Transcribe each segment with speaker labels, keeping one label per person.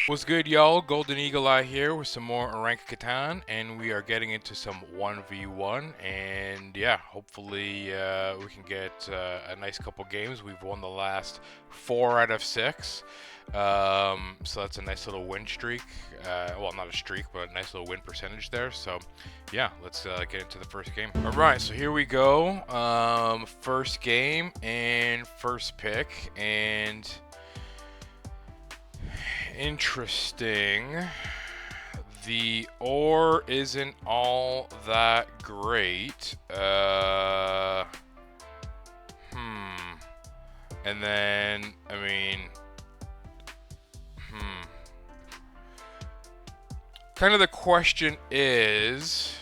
Speaker 1: What's good, y'all? Golden Eagle Eye here with some more rank Catan, and we are getting into some 1v1. And yeah, hopefully we can get a nice couple games. We've won the last 4 out of 6, so that's a nice little win streak. Well, not a streak, but a nice little win percentage there. So yeah, let's get into the first game. All right, so here we go. First game and first pick, and interesting. The ore isn't all that great. And then, I mean, kind of the question is,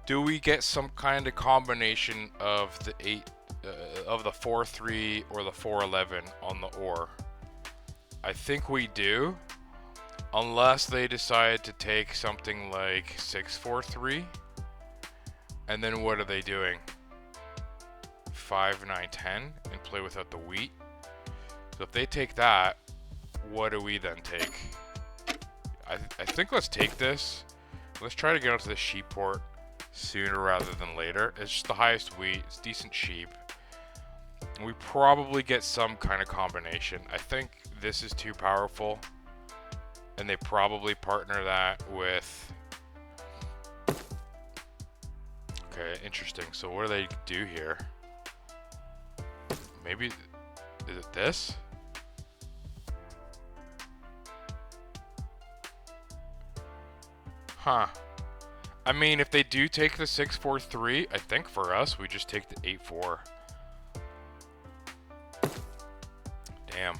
Speaker 1: do we get some kind of combination of the 4-3 or the 4-11 on the ore? I think we do, unless they decide to take something like 6-4-3. And then what are they doing? 5-9-10 and play without the wheat. So if they take that, what do we then take? I think let's take this. Let's try to get onto the sheep port sooner rather than later. It's just the highest wheat. It's decent sheep. We probably get some kind of combination. I think this is too powerful, and they probably partner that with... Okay, interesting. So what do they do here? Maybe... Is it this? Huh. I mean, if they do take the 6-4-3, I think for us, we just take the 8-4. Damn.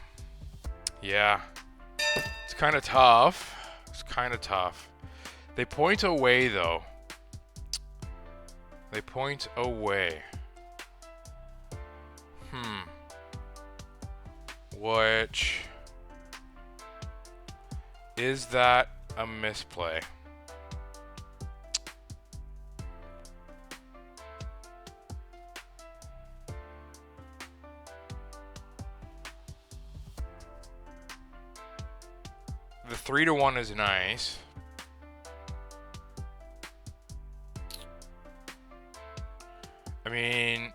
Speaker 1: Yeah. It's kind of tough. It's kind of tough. They point away, though. They point away. Which... Is that a misplay? The 3-1 is nice. I mean,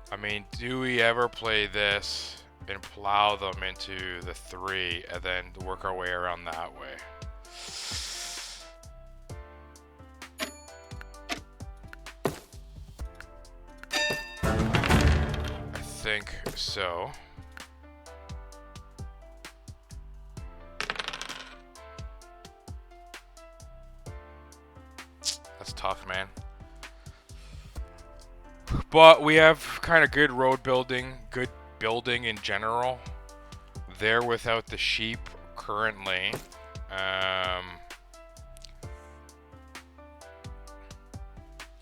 Speaker 1: I mean, do we ever play this and plow them into the 3 and then work our way around that way? I think so. That's tough, man. But we have kind of good road building, good building in general. They're without the sheep currently.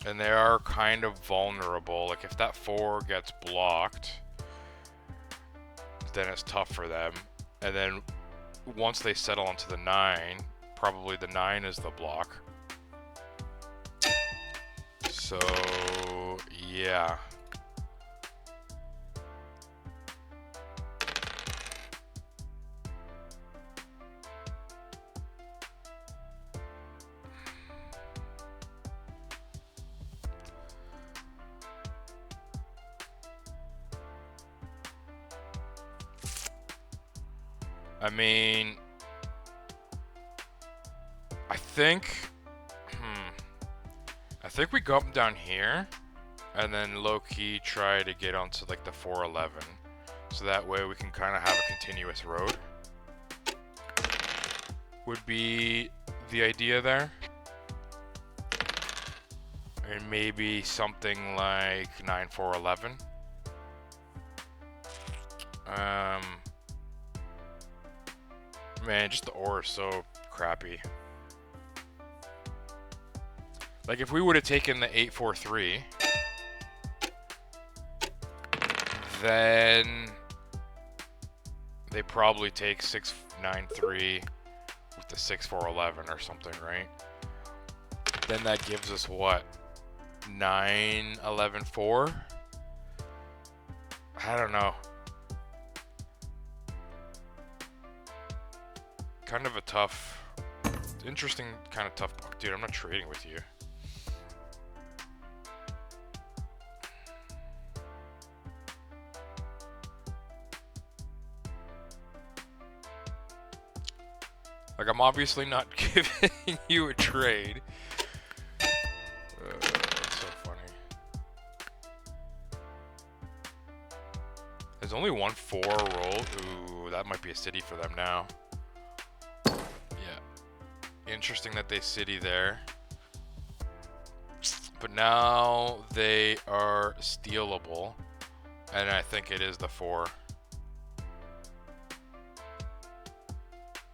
Speaker 1: And they are kind of vulnerable. Like if that 4 gets blocked, then it's tough for them. And then once they settle onto the 9, probably the 9 is the block. So, yeah. I mean, I think we go up and down here, and then low-key try to get onto like the 4-11, so that way we can kind of have a continuous road. Would be the idea there. And maybe something like 9-4-11. Man, just the ore is so crappy. Like if we would have taken the 8-4-3, then they probably take 6-9-3 with the 6-4-11 or something, right? Then that gives us what? 9-11-4? I don't know. Kind of a tough, interesting kind of tough book. Dude, I'm not trading with you. Like, I'm obviously not giving you a trade. That's so funny. There's only 1-4 roll. Ooh, that might be a city for them now. Yeah. Interesting that they city there. But now they are stealable. And I think it is the 4.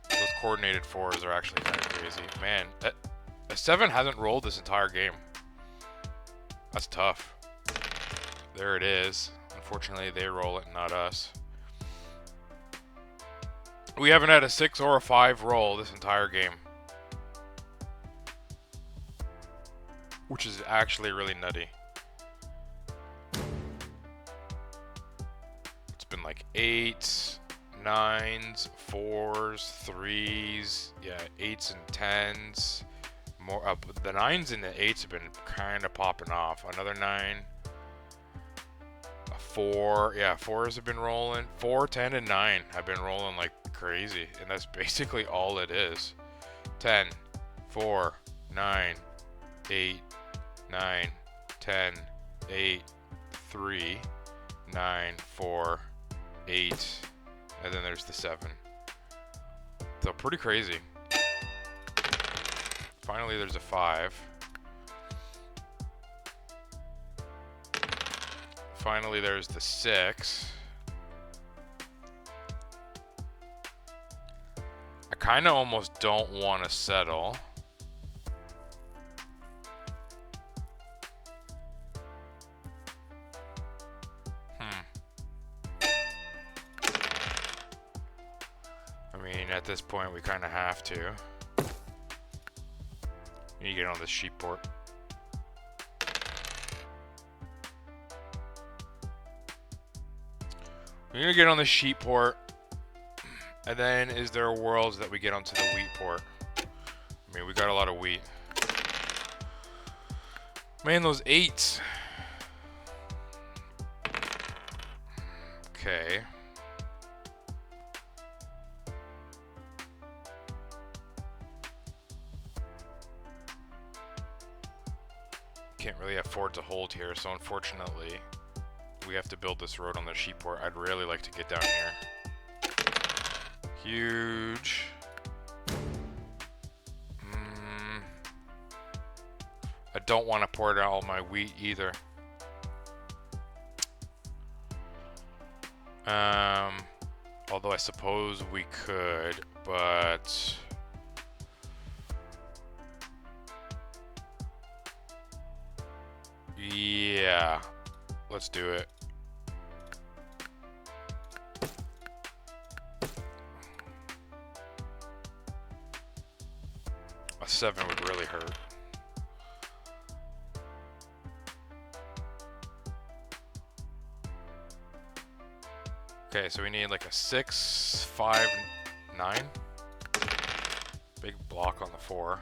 Speaker 1: Those coordinated 4s are actually kind of crazy. Man, a 7 hasn't rolled this entire game. That's tough. There it is. Unfortunately, they roll it, not us. We haven't had a 6 or a 5 roll this entire game. Which is actually really nutty. It's been like 8s, 9s, 4s, 3s, yeah, 8s and 10s. More up. The 9s and the 8s have been kind of popping off. Another 9. A 4. Yeah, 4s have been rolling. 4, 10, and 9 have been rolling like crazy. And that's basically all it is. 10, 4, 9, 8, 9, 10, 8, 3, 9, 4, 8, and then there's the 7. So pretty crazy. Finally, there's a 5. Finally, there's the 6. I kind of almost don't want to settle. I mean, at this point, we kind of have to. You need to get on this sheep port. We need to get on the sheep port. And then, is there worlds that we get onto the wheat port? I mean, we got a lot of wheat. Man, those 8s. Okay. Can't really afford to hold here, so unfortunately, we have to build this road on the sheep port. I'd really like to get down here. Huge. I don't want to port out all my wheat either. Although I suppose we could, but yeah, let's do it. A 7 would really hurt. Okay, so we need like a 6, 5, 9. Big block on the 4.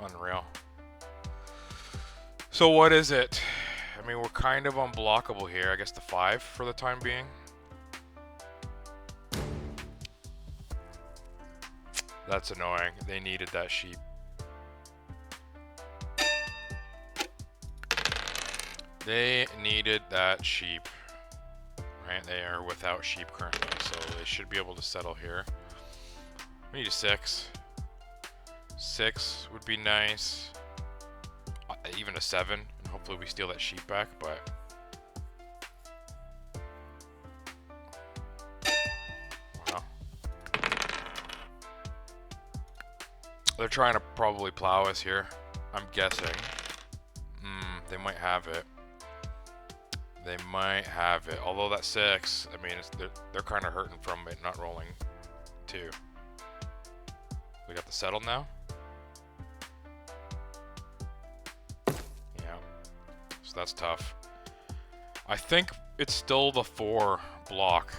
Speaker 1: Unreal. So what is it? I mean, we're kind of unblockable here. I guess the 5 for the time being. That's annoying. They needed that sheep. They needed that sheep. Right? They are without sheep currently, so they should be able to settle here. We need a 6. 6 would be nice. Even a 7, and hopefully we steal that sheep back, but wow. They're trying to probably plow us here, I'm guessing. They might have it. They might have it. Although that 6, I mean, they're kind of hurting from it not rolling too. We got the settle now. Yeah, so that's tough. I think it's still the 4 block.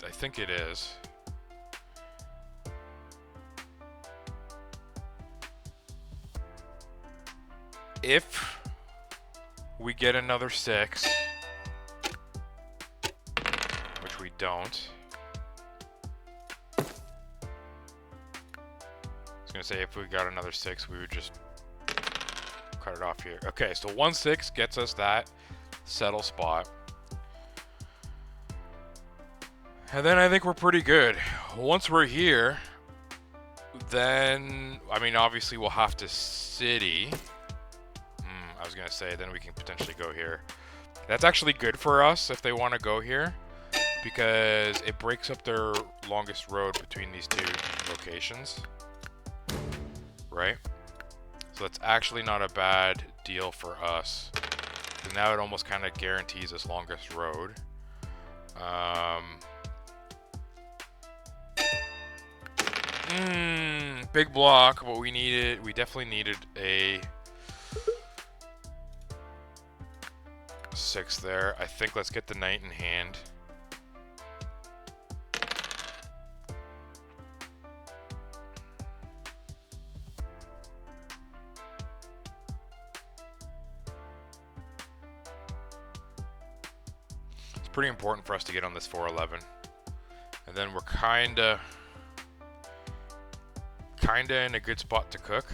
Speaker 1: I think it is. If we get another 6, which we don't. I was gonna say if we got another 6, we would just cut it off here. Okay, so 1-6 gets us that settle spot. And then I think we're pretty good. Once we're here, then, I mean, obviously we'll have to city. I was gonna say, then we can potentially go here. That's actually good for us if they want to go here, because it breaks up their longest road between these 2 locations. Right? So that's actually not a bad deal for us. So now it almost kind of guarantees us longest road. Big block, but we definitely needed a 6 there. I think let's get the knight in hand. It's pretty important for us to get on this 4-11. And then we're kinda in a good spot to cook.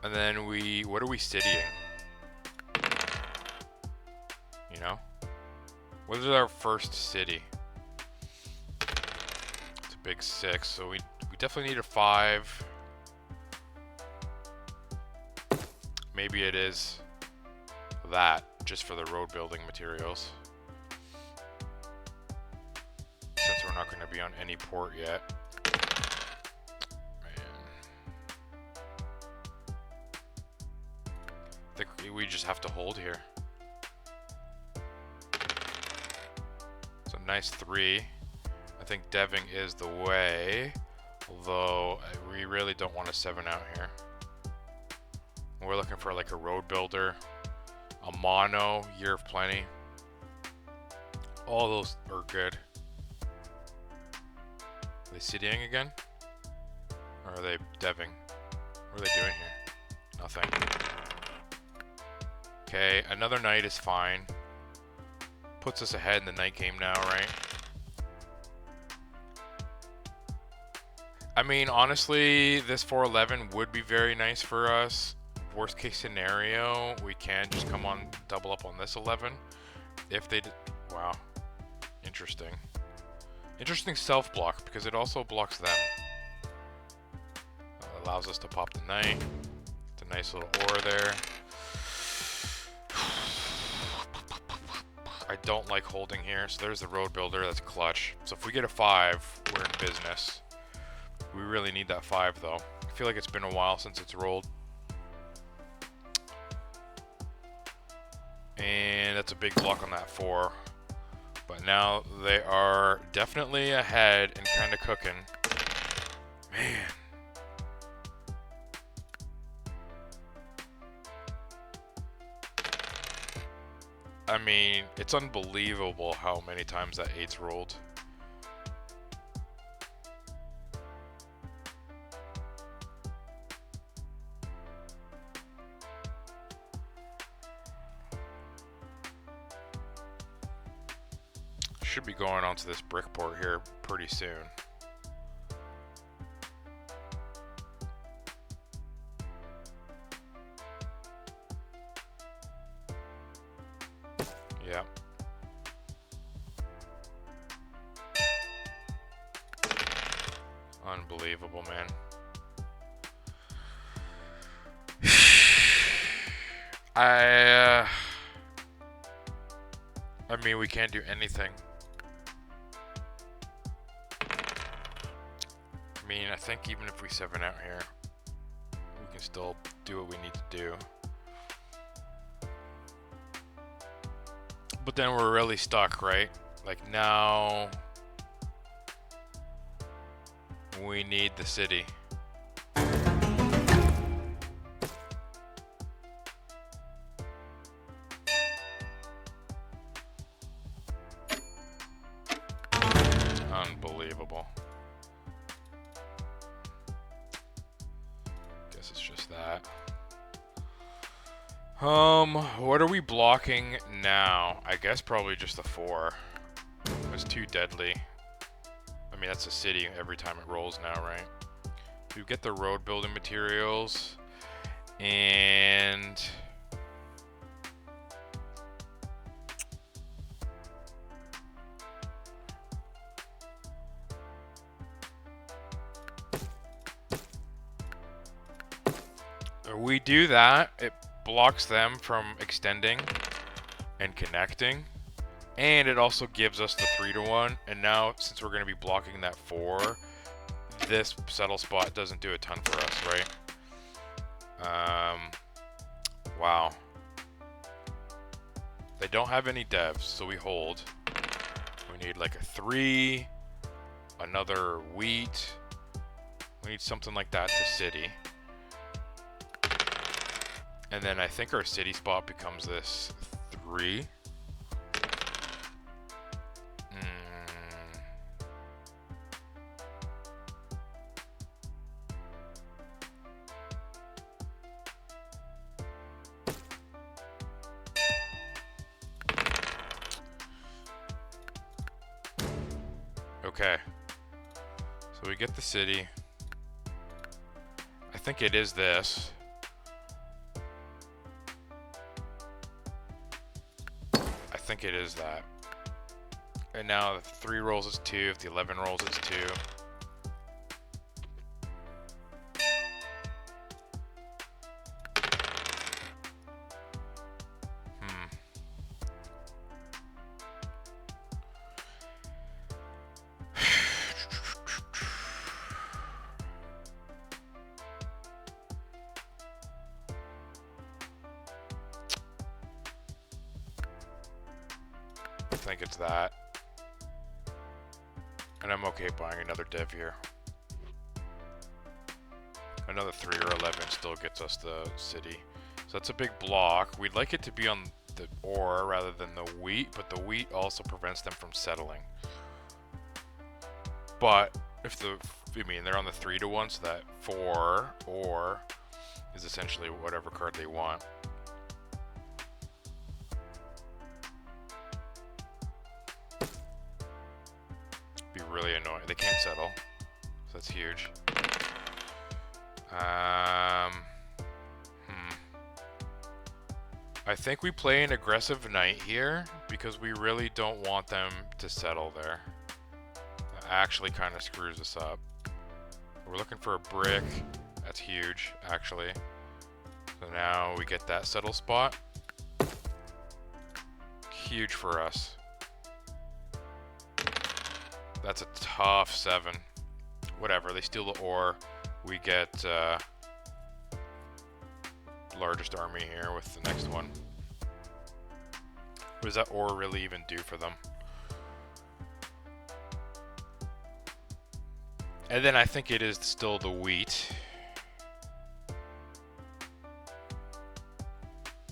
Speaker 1: And then what are we citying? You know? What is our first city? It's a big 6, so we definitely need a 5. Maybe it is that, just for the road building materials. Since we're not going to be on any port yet. I think we just have to hold here. So nice 3. I think deving is the way, although we really don't want a 7 out here. We're looking for like a road builder, a mono, year of plenty. All those are good. Are they citying again? Or are they deving? What are they doing here? Nothing. Okay, another knight is fine. Puts us ahead in the night game now, right? I mean, honestly, this 4-11 would be very nice for us. Worst case scenario, we can just come on, double up on this 11. If they did, wow. Interesting. Interesting self-block, because it also blocks them. Allows us to pop the knight. It's a nice little ore there. I don't like holding here, so there's the road builder, that's clutch. So if we get a 5, we're in business. We really need that 5 though. I feel like it's been a while since it's rolled. And that's a big block on that 4. But now they are definitely ahead and kind of cooking. Man. I mean, it's unbelievable how many times that 8's rolled. Should be going onto this brick port here pretty soon. Yeah. Unbelievable, man. I mean, we can't do anything. I mean, I think even if we 7 out here, we can still do what we need to do. But then we're really stuck, right? Like now we need the city. Unbelievable. Guess it's just that. What are we blocking now? I guess probably just the 4. It's too deadly. I mean, that's a city every time it rolls now, right? We get the road building materials, and we do that, it blocks them from extending and connecting, and it also gives us the 3-to-1. And now, since we're going to be blocking that 4, this settle spot doesn't do a ton for us, right? Wow. They don't have any devs, so we hold. We need like a 3, another wheat. We need something like that to city. And then I think our city spot becomes this 3. Okay. So we get the city. I think it is this. I think it is that. And now if 3 rolls is 2, if the 11 rolls it's 2. I think it's that. And I'm okay buying another dev here. Another 3 or 11 still gets us the city. So that's a big block. We'd like it to be on the ore rather than the wheat, but the wheat also prevents them from settling. But if they're on the 3-to-1, so that 4 ore is essentially whatever card they want. Be really annoying. They can't settle, so that's huge. I think we play an aggressive knight here because we really don't want them to settle there. That actually kind of screws us up. We're looking for a brick. That's huge, actually. So now we get that settle spot. Huge for us. That's a tough 7. Whatever, they steal the ore. We get largest army here with the next one. What does that ore really even do for them? And then I think it is still the wheat.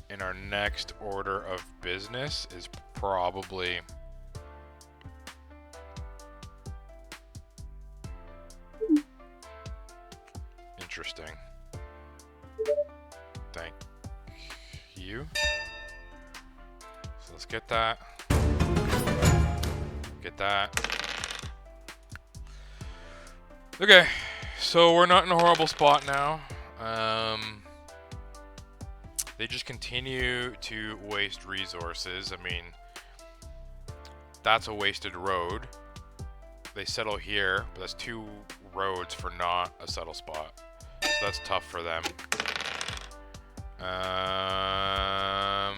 Speaker 1: And our next order of business is probably interesting. Thank you. So let's get that. Get that. Okay, so we're not in a horrible spot now. They just continue to waste resources. I mean, that's a wasted road. They settle here, but that's 2 roads for not a settle spot. So that's tough for them. I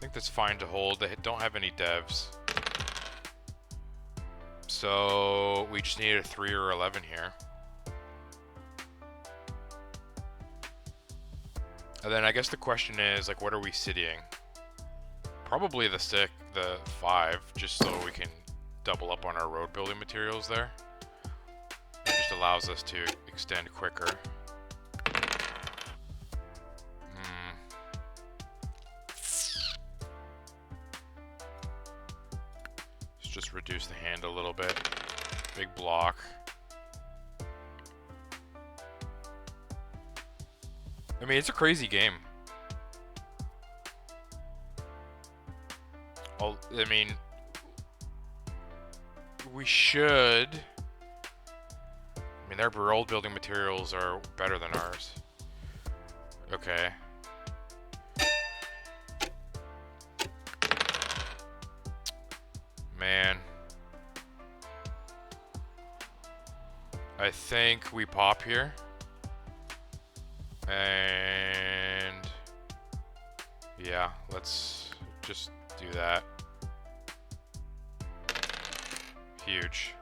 Speaker 1: think that's fine to hold. They don't have any devs. So we just need a 3 or 11 here. And then I guess the question is, like, what are we citying? Probably the 5, just so we can double up on our road building materials there. It just allows us to extend quicker. Let's just reduce the hand a little bit. Big block. I mean, it's a crazy game. I mean, we should... I mean, their road building materials are better than ours. Okay. Man. I think we pop here. And... yeah, let's just do that. Huge.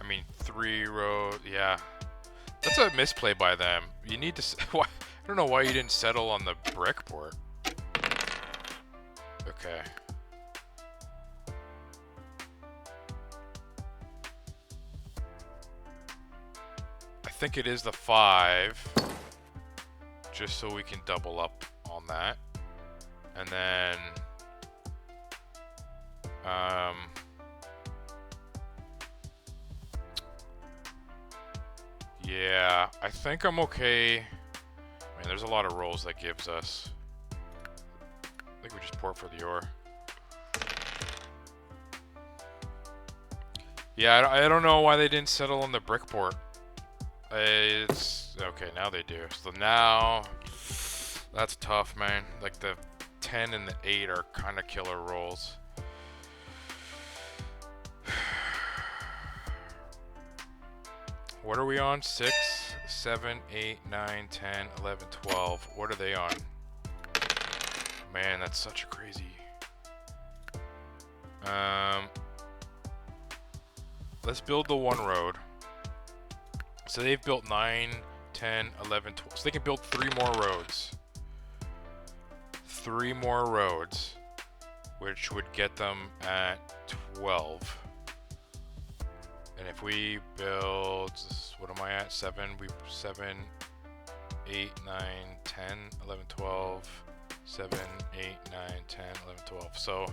Speaker 1: I mean, 3 row, yeah. That's a misplay by them. You need to... I don't know why you didn't settle on the brick port. Okay. I think it is the 5. Just so we can double up on that. And then... yeah, I think I'm okay. I mean, there's a lot of rolls that gives us. I think we just port for the ore. Yeah, I don't know why they didn't settle on the brick port. It's okay, now they do. So now, that's tough, man. Like the 10 and the 8 are kind of killer rolls. What are we on? 6, 7, 8, 9, 10, 11, 12. What are they on? Man, that's such a crazy... let's build the 1 road. So they've built 9, 10, 11, 12. So they can build 3 more roads. 3 more roads. Which would get them at 12. And if we build, what am I at? 7, 8, 9, 10, 11, 12, 7, 8, 9, 10, 11, 12. So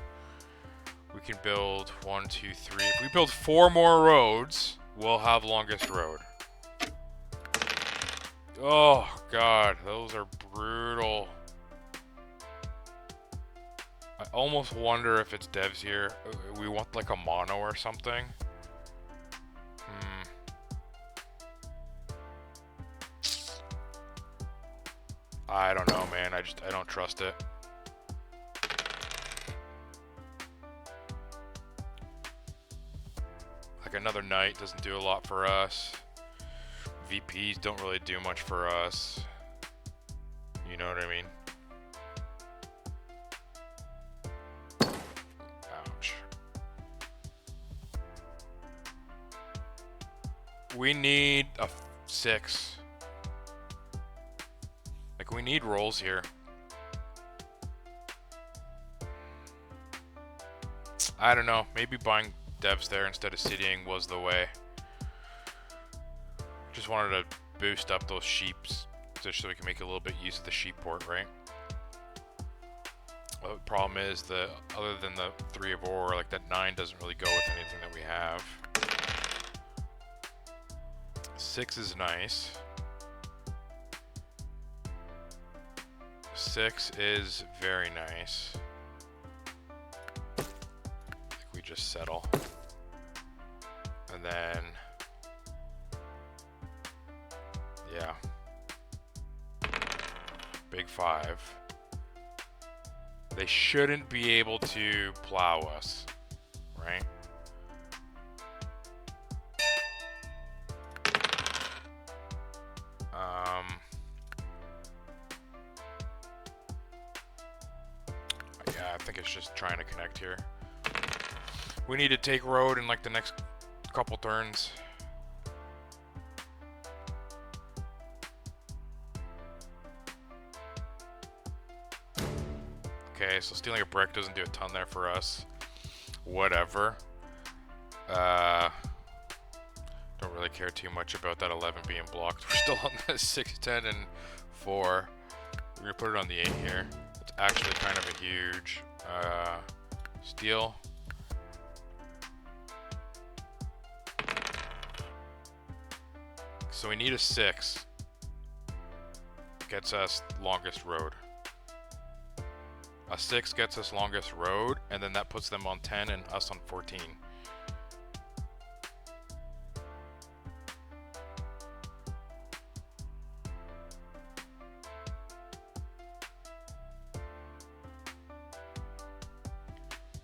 Speaker 1: we can build 1, 2, 3. If we build 4 more roads, we'll have longest road. Oh God, those are brutal. I almost wonder if it's devs here. We want like a mono or something. I don't know, man. I don't trust it. Like another knight doesn't do a lot for us. VPs don't really do much for us. You know what I mean? Ouch. We need a 6. Like, we need rolls here. I don't know. Maybe buying devs there instead of citying was the way. Just wanted to boost up those sheeps just so we can make a little bit use of the sheep port, right? The problem is that other than the 3 of ore, like that 9 doesn't really go with anything that we have. 6 is nice. 6 is very nice. I think we just settle. And then... yeah. Big 5. They shouldn't be able to plow us, right? Yeah, I think it's just trying to connect here. We need to take road in like the next couple turns. Okay, so stealing a brick doesn't do a ton there for us. Whatever. Don't really care too much about that 11 being blocked. We're still on the 6, 10, and 4. We're gonna put it on the 8 here. It's actually kind of a huge steal. So we need a 6. Gets us longest road. A 6 gets us longest road, and then that puts them on 10 and us on 14.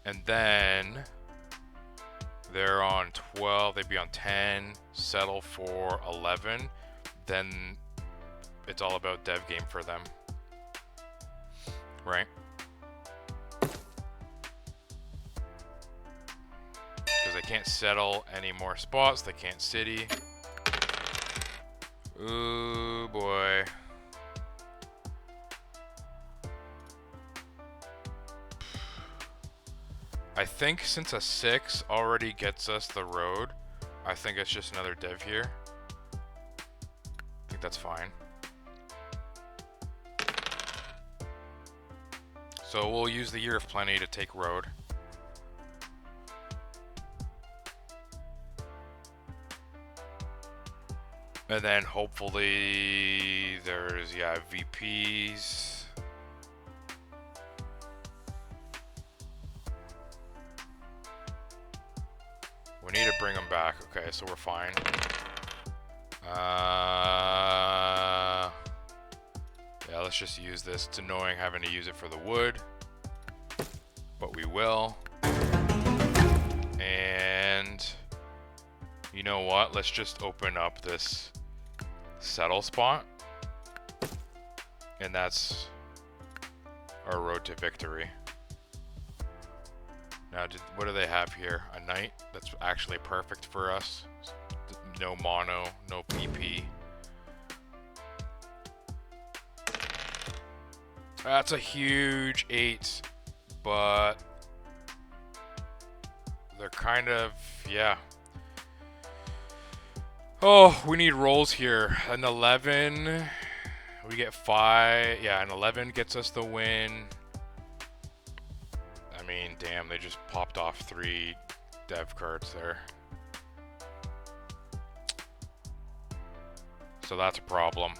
Speaker 1: And then they're on 12, they'd be on 10, settle for 11. Then it's all about dev game for them. Right? Because they can't settle any more spots, they can't city. Ooh boy. I think since a 6 already gets us the road, I think it's just another dev here. I think that's fine. So we'll use the Year of Plenty to take road. And then hopefully there's, yeah, VPs. We need to bring them back. Okay, so we're fine. Yeah, let's just use this. It's annoying having to use it for the wood, but we will. And you know what? Let's just open up this settle spot. And that's our road to victory. Now, what do they have here? A knight? That's actually perfect for us. No mono, no PP. That's a huge 8, but they're kind of, yeah. Oh, we need rolls here. An 11, we get 5. Yeah, an 11 gets us the win. I mean, damn, they just popped off 3 dev cards there. So that's a problem.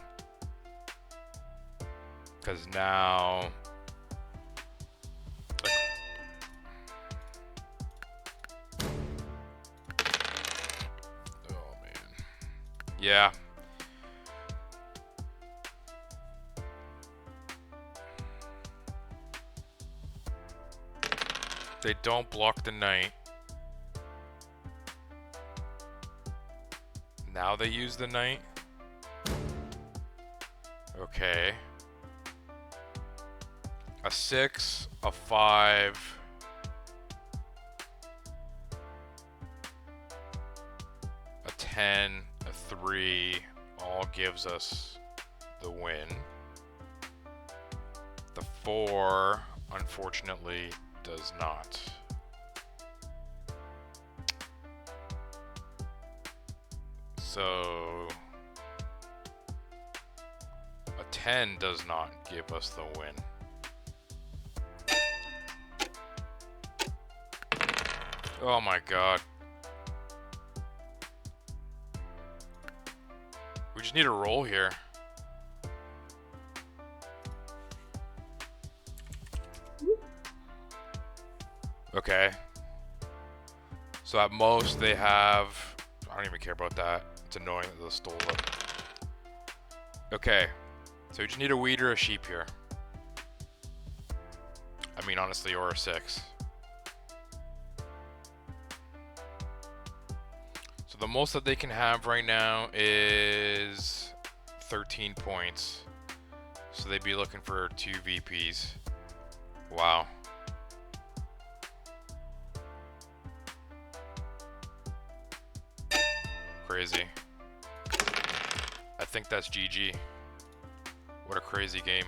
Speaker 1: Because now... Oh, man. Yeah. They don't block the knight. Now they use the knight. Okay. A 6, a 5. A 10, a 3 all gives us the win. The 4, unfortunately, does not. So a 10 does not give us the win. Oh my god. We just need a roll here. Okay. So at most they have... I don't even care about that. It's annoying that they stole it. Okay. So we just need a wheat or a sheep here. I mean, honestly, or a 6. So the most that they can have right now is 13 points. So they'd be looking for 2 VPs. Wow. Crazy. I think that's GG. What a crazy game.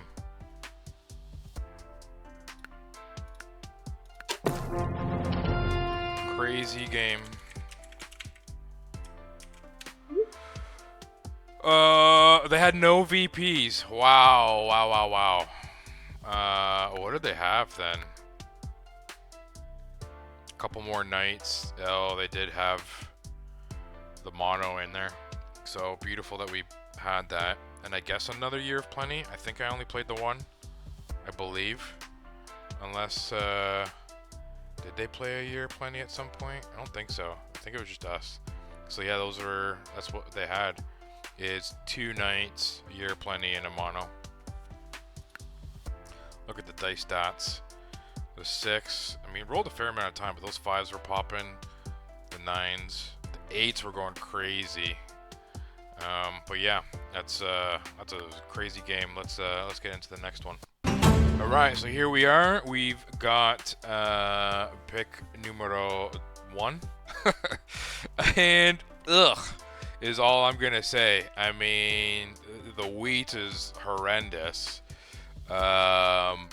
Speaker 1: crazy game. They had no VPs. Wow, wow, wow, wow. What did they have then? A couple more nights. Oh, they did have the mono in there. So beautiful that we had that. And I guess another Year of Plenty. I think I only played the one, I believe. Unless, did they play a Year of Plenty at some point? I don't think so. I think it was just us. So yeah, that's what they had. Is 2 nights, Year of Plenty, and a mono. Look at the dice stats. The 6, I mean, rolled a fair amount of time, but those 5s were popping. The 9s, the 8s were going crazy. But yeah, that's a crazy game. Let's get into the next one. All right, so here we are. We've got pick numero 1, and is all I'm gonna say. I mean, the wheat is horrendous. Some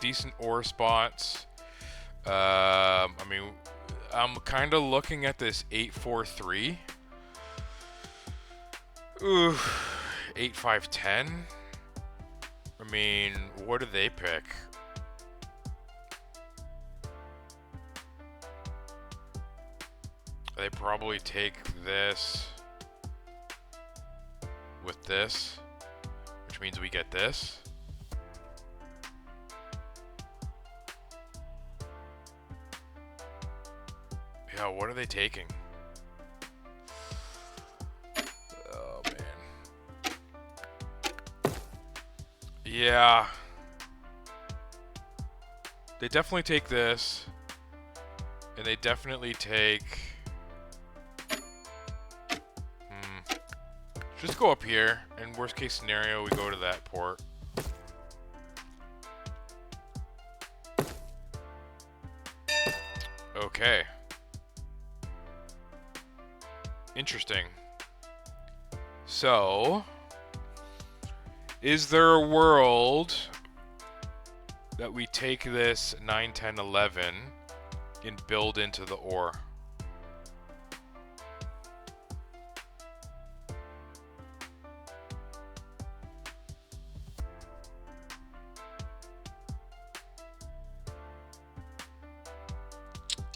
Speaker 1: decent ore spots. I mean, I'm kind of looking at this 8-4-3. Ooh, 8-5-10. I mean, what do they pick? They probably take this with this, which means we get this. Yeah, what are they taking? Oh, man. Yeah. They definitely take this. And they definitely take... Just go up here, and worst case scenario, we go to that port. Okay. Interesting. So, is there a world that we take this 9, 10, 11 and build into the ore?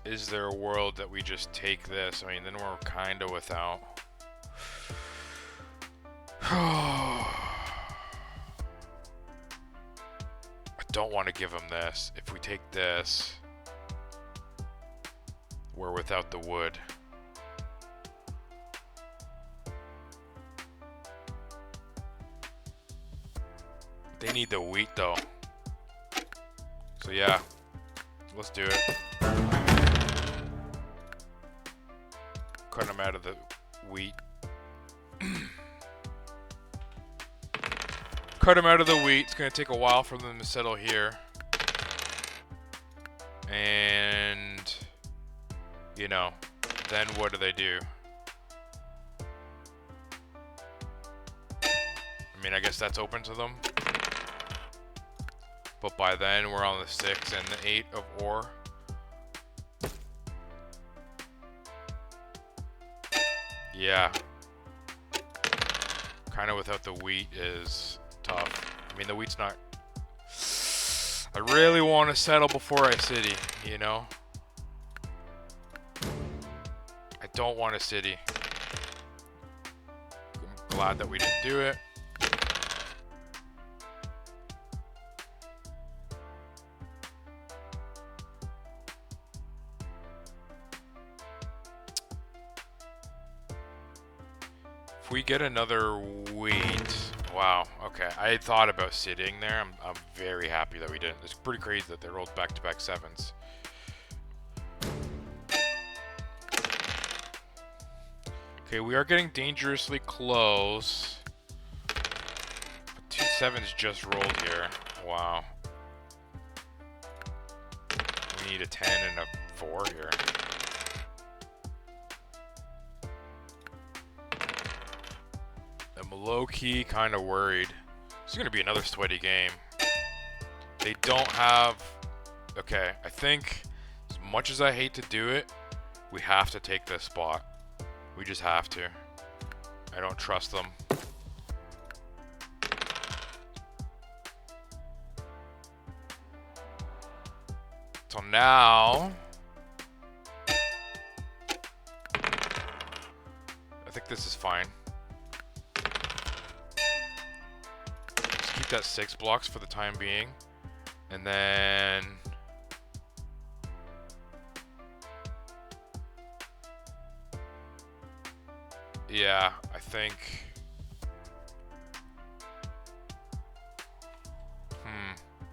Speaker 1: Is there a world that we just take this? I mean, then we're kind of without. I don't want to give them this. If we take this, we're without the wood. They need the wheat though. So yeah, let's do it. Cut them out of the wheat. Cut them out of the wheat. It's going to take a while for them to settle here. And, you know, then what do they do? I mean, I guess that's open to them. But by then, we're on the 6 and the 8 of ore. Yeah. Kind of without the wheat is tough. I mean, the wheat's not... I really want to settle before I city, you know? I don't want a city. I'm glad that we didn't do it. If we get another wheat, wow, okay. I thought about sitting there. I'm very happy that we didn't. It's pretty crazy that they rolled back-to-back 7s. Okay, we are getting dangerously close. But 2 7s just rolled here. Wow. We need a 10 and a 4 here. I'm low-key kind of worried. This is going to be another sweaty game. They don't have... Okay, I think, as much as I hate to do it, We have to take this spot. We just have to. I don't trust them. So now, I think this is fine. Just keep that 6 blocks for the time being. And then yeah, I think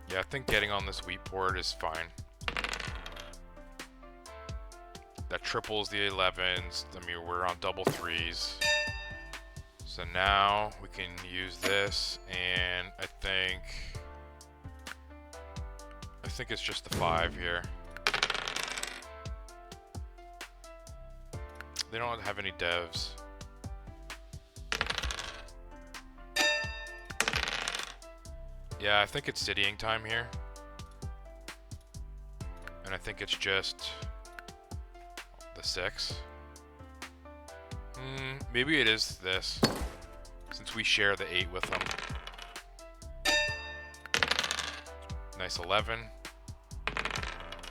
Speaker 1: yeah, I think getting on this wheat port is fine. That triples the 11s. I mean, we're on double 3s. So now we can use this, and I think it's just the 5 here. They don't have any devs. Yeah, I think it's citying time here. And I think it's just the 6. Maybe it is this, since we share the 8 with them. Nice 11.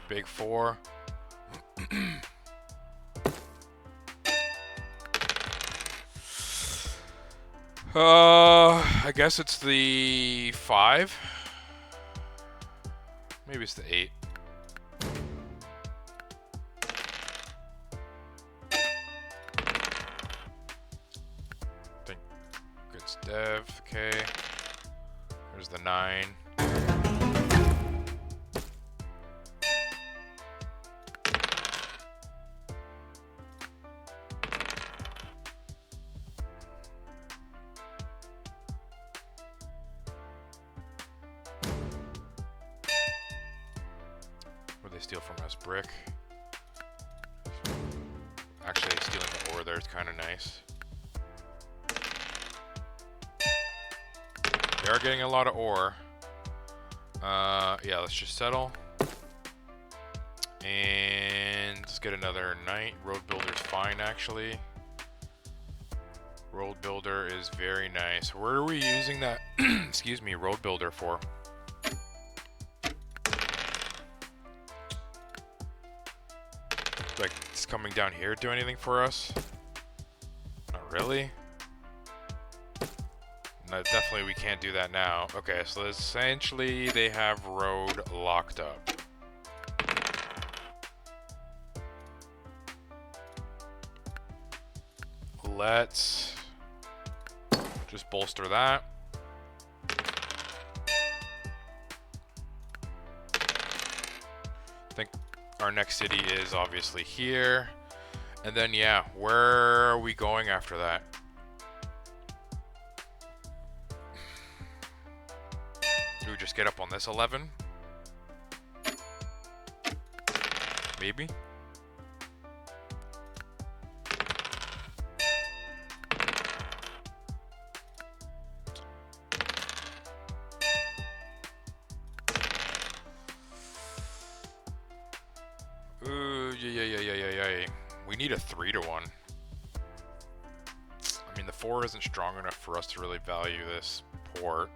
Speaker 1: Big 4. I guess it's the 5. Maybe it's the 8. Think it's dev. Okay. There's the 9. They steal from us brick. Actually, stealing the ore there is kind of nice. They are getting a lot of ore. Yeah, let's just settle. And let's get another knight. Road builder's fine, actually. Road builder is very nice. Where are we using that? Excuse me, road builder for? Like, it's coming down here do anything for us? Not really. No, definitely we can't do that now. Okay, so essentially they have road locked up. Let's just bolster that. I think our next city is obviously here. And then, yeah, where are we going after that? Do we just get up on this 11? Maybe? Yeah. We need a 3-1. I mean, the 4 isn't strong enough for us to really value this port.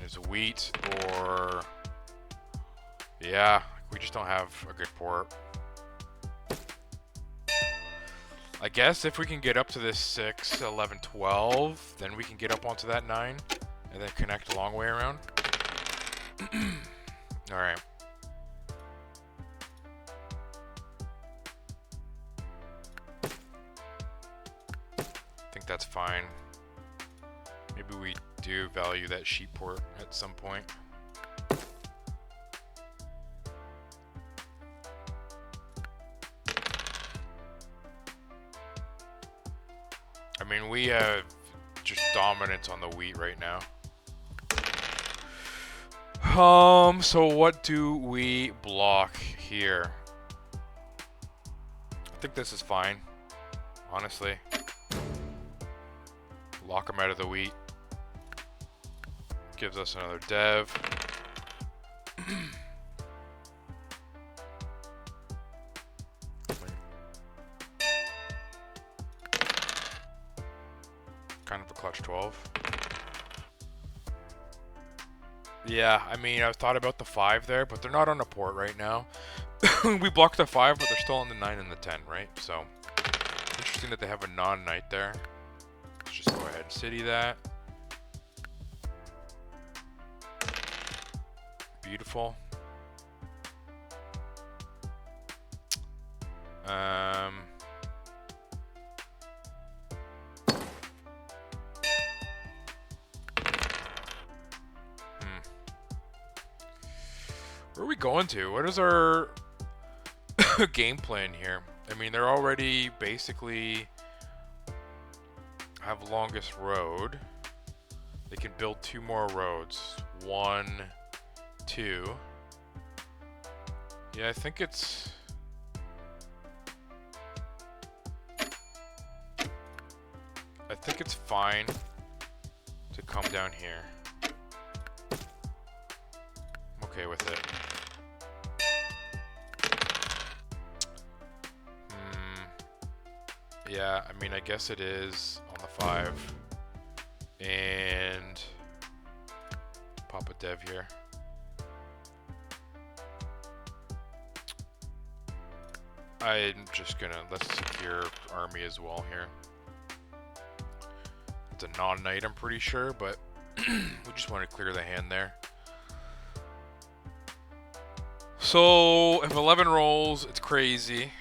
Speaker 1: It's wheat or... Yeah, we just don't have a good port. I guess if we can get up to this 6, 11, 12, then we can get up onto that 9 and then connect a long way around. Alright. I think that's fine. Maybe we do value that sheep port at some point. I mean, we have just dominance on the wheat right now. So what do we block here? I think this is fine, honestly. Lock them out of the wheat. Gives us another dev. Kind of a clutch 12. Yeah, I mean, I've thought about the 5 there, but they're not on the port right now. We blocked the 5, but they're still on the 9 and the 10, right? So, interesting that they have a non-knight there. Let's just go ahead and city that. Beautiful. Where are we going to? What is our game plan here? I mean, they're already basically have longest road. They can build 2 more roads. 1, 2. Yeah, I think it's... I think it's fine to come down here. I'm okay with it. Yeah, I mean, I guess it is on the 5. And pop a dev here. I'm just gonna, let's secure army as well here. It's a non-knight, I'm pretty sure, but we just want to clear the hand there. So, if 11 rolls, it's crazy.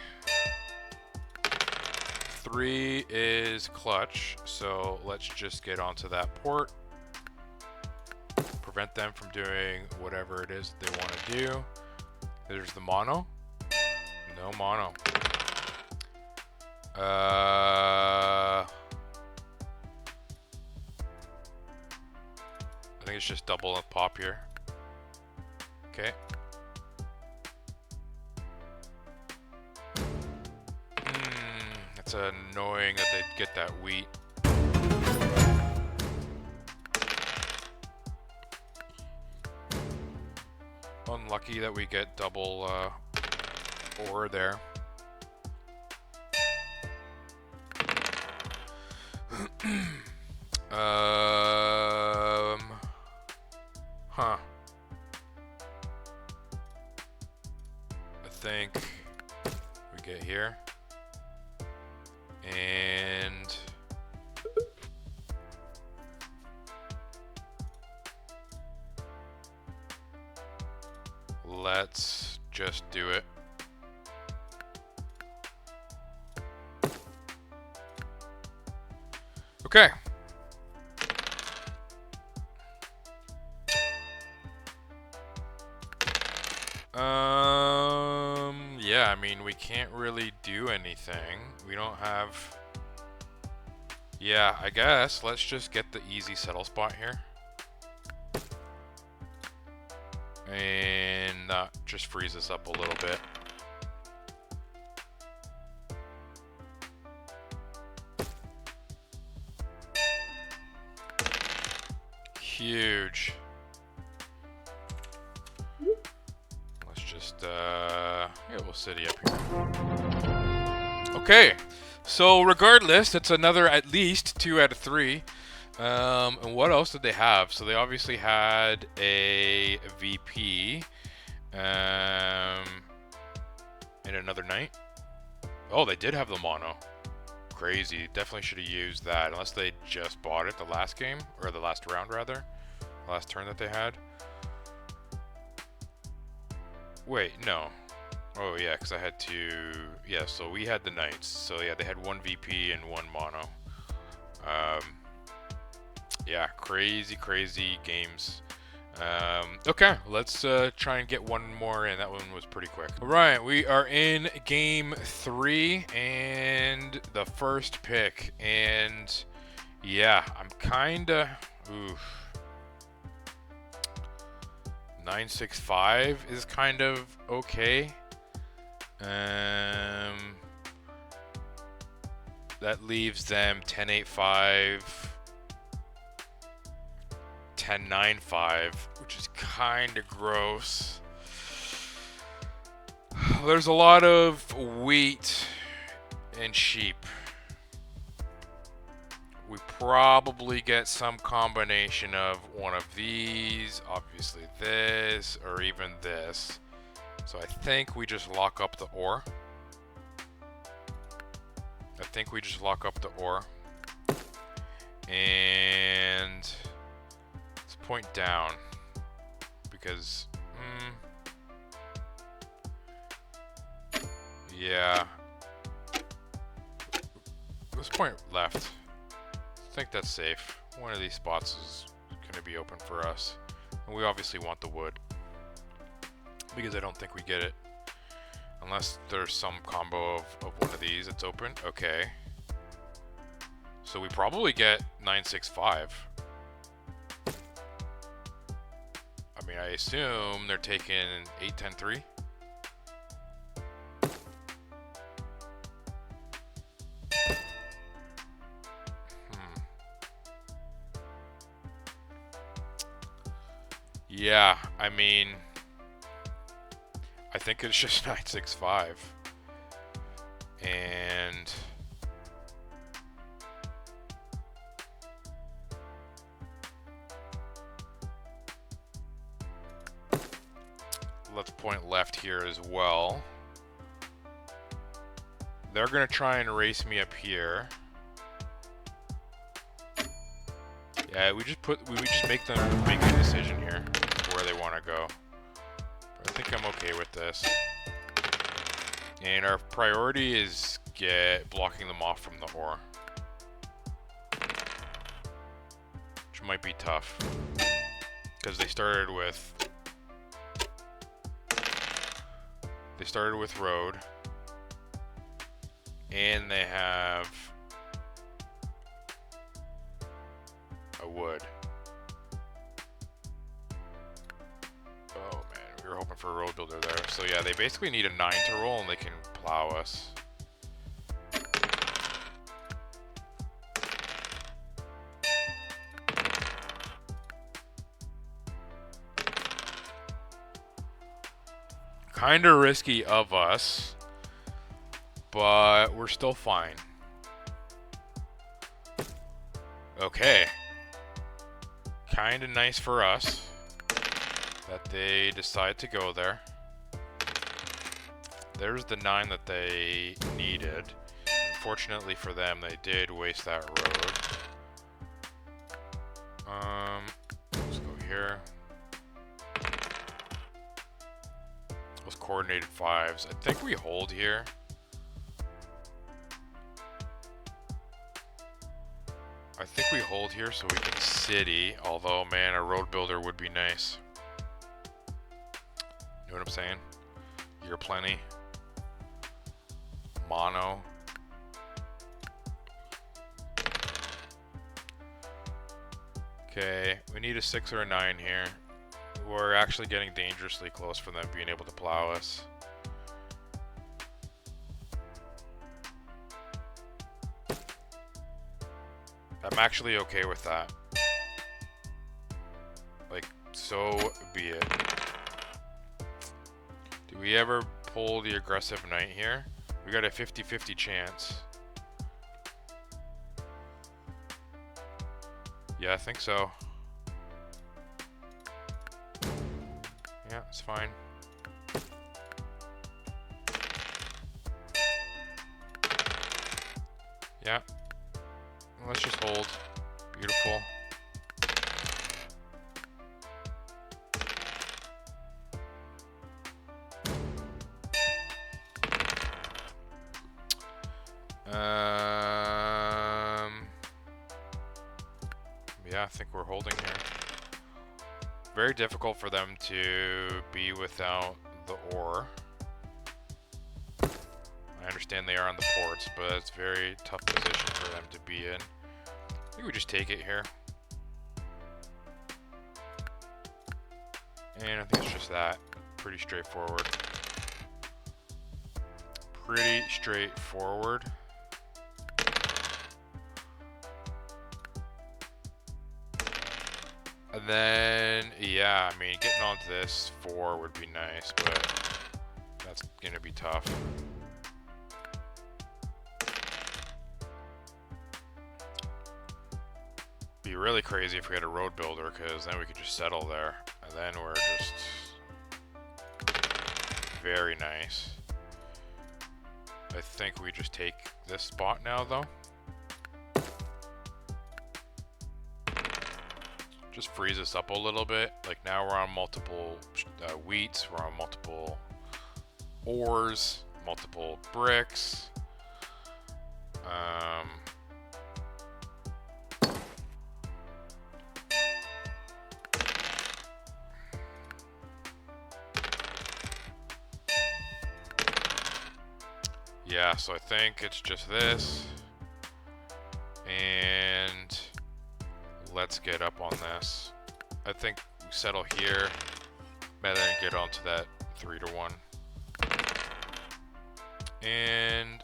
Speaker 1: 3 is clutch, so let's just get onto that port. Prevent them from doing whatever it is they want to do. There's the mono. No mono. I think it's just double and pop here. Okay. It's annoying that they get that wheat. Unlucky that we get double ore there. Huh. I think we get here. And let's just do it. Okay. Yeah, I mean, we can't really do anything. We don't have... Yeah, I guess let's just get the easy settle spot here. And that just frees us up a little bit. Huge. Let's just, yeah, we'll city up here. Okay, so regardless, it's another at least 2 out of 3. And what else did they have? So they obviously had a VP, and another knight. Oh, they did have the mono. Crazy. Definitely should have used that, unless they just bought it the last game, or the last round rather, the last turn that they had. Wait, no. Oh yeah, because I had to. Yeah, so we had the knights. So yeah, they had 1 VP and 1 mono. Yeah, crazy games. Okay, let's try and get one more in. That one was pretty quick. All right, we are in game 3 and the first pick. And yeah, I'm kinda... Oof. 9-6-5 is kind of okay. That leaves them 10-8-5... 10-9-5, which is kind of gross. There's a lot of wheat and sheep. We probably get some combination of one of these, obviously this, or even this. So I think we just lock up the ore. And let's point down because, yeah. Let's point left. I think that's safe. One of these spots is going to be open for us. And we obviously want the wood, because I don't think we get it. Unless there's some combo of one of these that's open. Okay. So we probably get 965. I mean, I assume they're taking 8-10-3. Yeah, I mean, I think it's just 965. And let's point left here as well. They're gonna try and race me up here. Yeah, we just make them make a decision here where they want to go. But I think I'm okay with this. And our priority is blocking them off from the ore, which might be tough because they started with road, and they have a wood. Oh man, we were hoping for a road builder there. So yeah, they basically need a 9 to roll and they can plow us. Kinda risky of us, but we're still fine. Okay. Kinda nice for us that they decide to go there. There's the 9 that they needed. Unfortunately for them, they did waste that road. Let's go here. Those coordinated 5s. I think we hold here. I think we hold here so we can city, although, man, a road builder would be nice. You know what I'm saying? You're plenty. Mono. Okay, we need a 6 or a 9 here. We're actually getting dangerously close for them being able to plow us. I'm actually okay with that. Like, so be it. Do we ever pull the aggressive knight here? We got a 50-50 chance. Yeah, I think so. Yeah, it's fine. Yeah. Let's just hold. Beautiful. Yeah, I think we're holding here. Very difficult for them to be without the ore. I understand they are on the ports, but it's a very tough position for them to be in. I think we just take it here. And I think it's just that. Pretty straightforward. Pretty straightforward. And then, yeah, I mean, getting onto this 4 would be nice, but that's gonna be tough. Be really crazy if we had a road builder, because then we could just settle there, and then we're just very nice. I think we just take this spot now, though. Just frees us up a little bit. Like now we're on multiple wheats, we're on multiple ores, multiple bricks. Yeah, so I think it's just this. And let's get up on this. I think we settle here, and then get onto that 3-to-1. And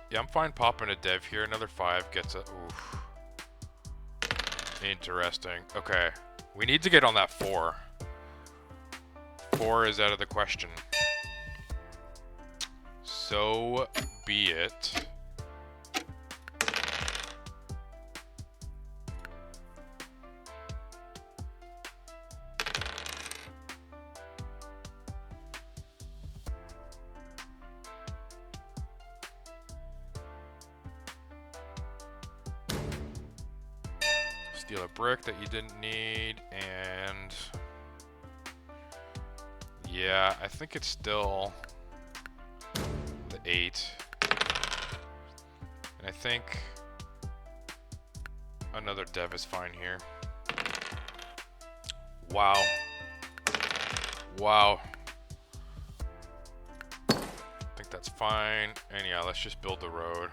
Speaker 1: yeah, I'm fine popping a dev here. Another 5 gets a. Oof. Interesting. Okay, we need to get on that 4. 4 is out of the question. So be it. Steal a brick that you didn't need, and yeah, I think it's still the 8. And I think another dev is fine here. Wow. Wow. I think that's fine. And yeah, let's just build the road.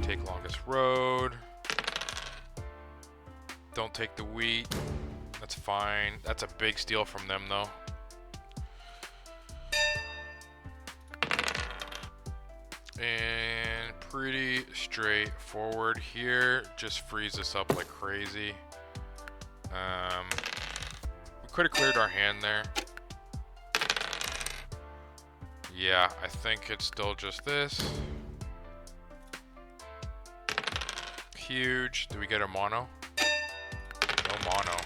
Speaker 1: Take longest road. Don't take the wheat. That's fine. That's a big steal from them though. And pretty straightforward here. Just frees us up like crazy. We could have cleared our hand there. Yeah, I think it's still just this. Huge. Do we get a mono? No mono.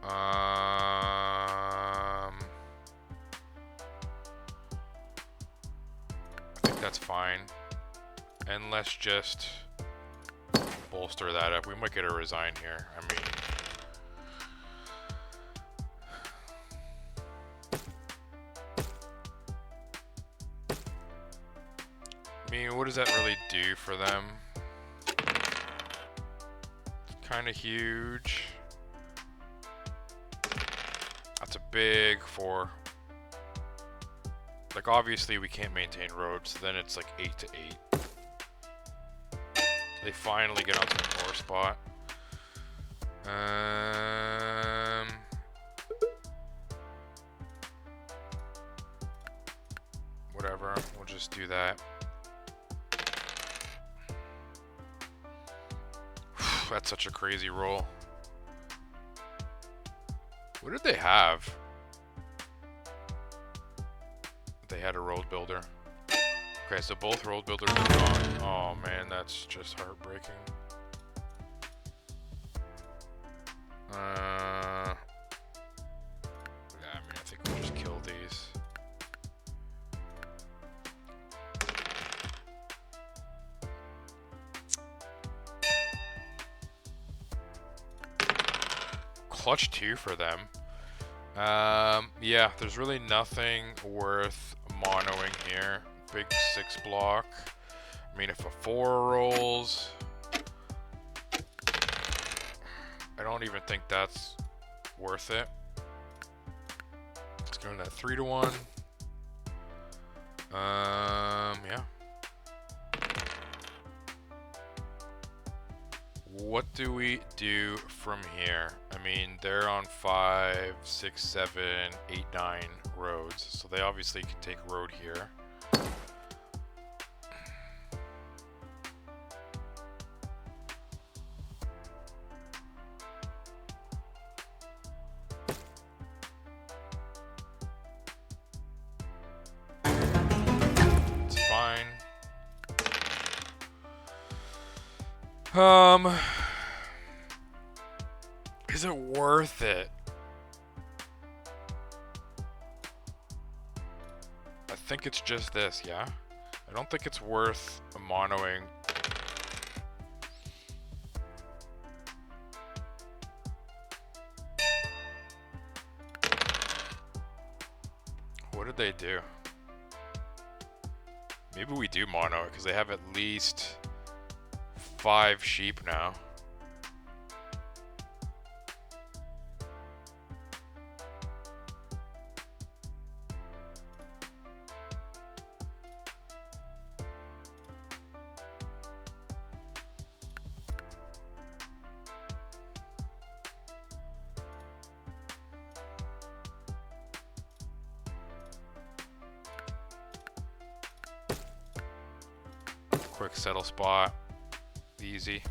Speaker 1: I think that's fine. And let's just bolster that up. We might get a resign here. I mean, what does that really do for them? Kind of huge. That's a big 4. Like, obviously we can't maintain roads, so then it's like 8-to-8. They finally get onto the ore spot. Whatever, we'll just do that. That's such a crazy roll. What did they have? They had a road builder. Okay, so both road builders are gone. Oh man, that's just heartbreaking. Yeah, I mean, I think we'll just kill these. Clutch 2 for them. Yeah, there's really nothing worth monoing here. Big 6 block. I mean, if a 4 rolls, I don't even think that's worth it. Let's go to that 3-to-1. Yeah. What do we do from here? I mean, they're on 5, 6, 7, 8, 9 roads, so they obviously can take road here. Um, is it worth it? I think it's just this, yeah? I don't think it's worth monoing. What did they do? Maybe we do mono it, because they have at least 5 sheep now. Quick settle spot. Easy.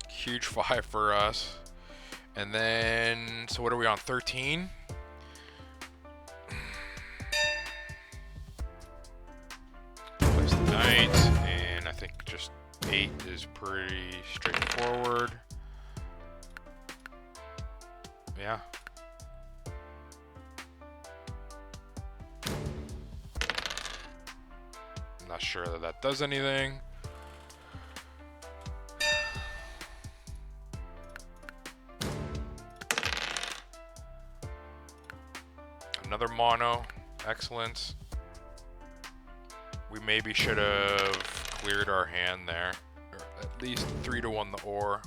Speaker 1: Huge 5 for us. And then, so what are we on, 13? Place the knight, and I think just 8 is pretty straightforward. Yeah. I'm not sure that that does anything. Another mono. Excellent. We maybe should have cleared our hand there. Or at least 3-1 the ore.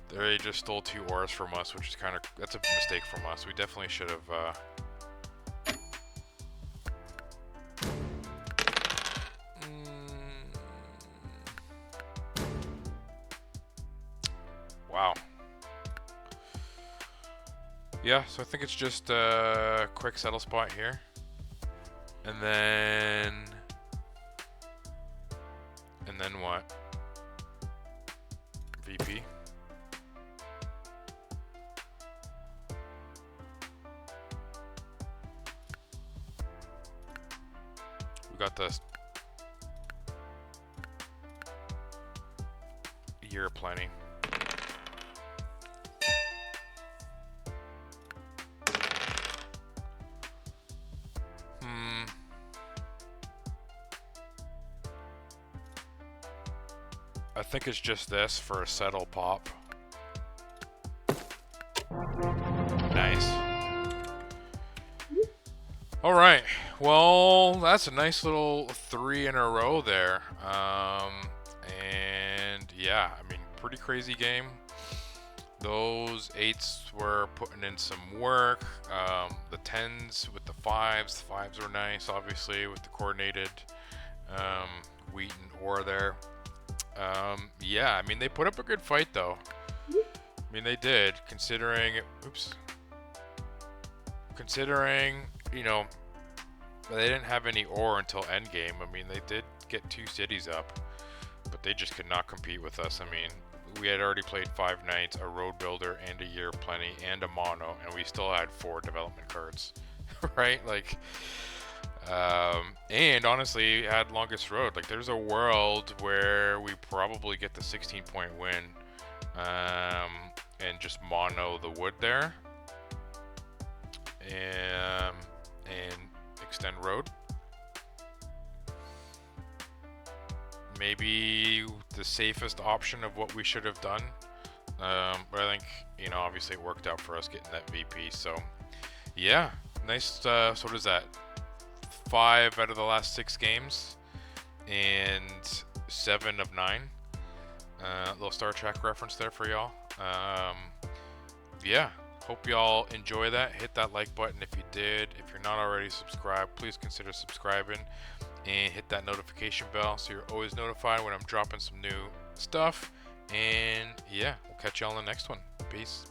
Speaker 1: They just stole 2 ores from us, which is kind of... That's a mistake from us. We definitely should have... Wow. Yeah, so I think it's just a quick settle spot here. And then what? VP. We got this year of plenty. I think it's just this for a settle pop. Nice. All right. Well, that's a nice little 3 in a row there. And yeah, I mean, pretty crazy game. Those 8s were putting in some work. The 10s with the 5s. The 5s were nice, obviously, with the coordinated wheat and ore there. Yeah, I mean, they put up a good fight, though. I mean, they did, considering, you know, they didn't have any ore until endgame. I mean, they did get 2 cities up, but they just could not compete with us. I mean, we had already played 5 knights, a road builder, and a year of plenty, and a mono, and we still had 4 development cards, right? Like, and honestly, had longest road. Like, there's a world where we probably get the 16-point win, and just mono the wood there, and extend road. Maybe the safest option of what we should have done. But I think, you know, obviously it worked out for us getting that VP. So, yeah, nice. So what is that? 5 out of the last 6 games, and 7 of 9. Little Star Trek reference there for y'all. Yeah, hope y'all enjoy that. Hit that like button if you did. If you're not already subscribed, please consider subscribing and hit that notification bell so you're always notified when I'm dropping some new stuff. And yeah, we'll catch y'all on the next one. Peace.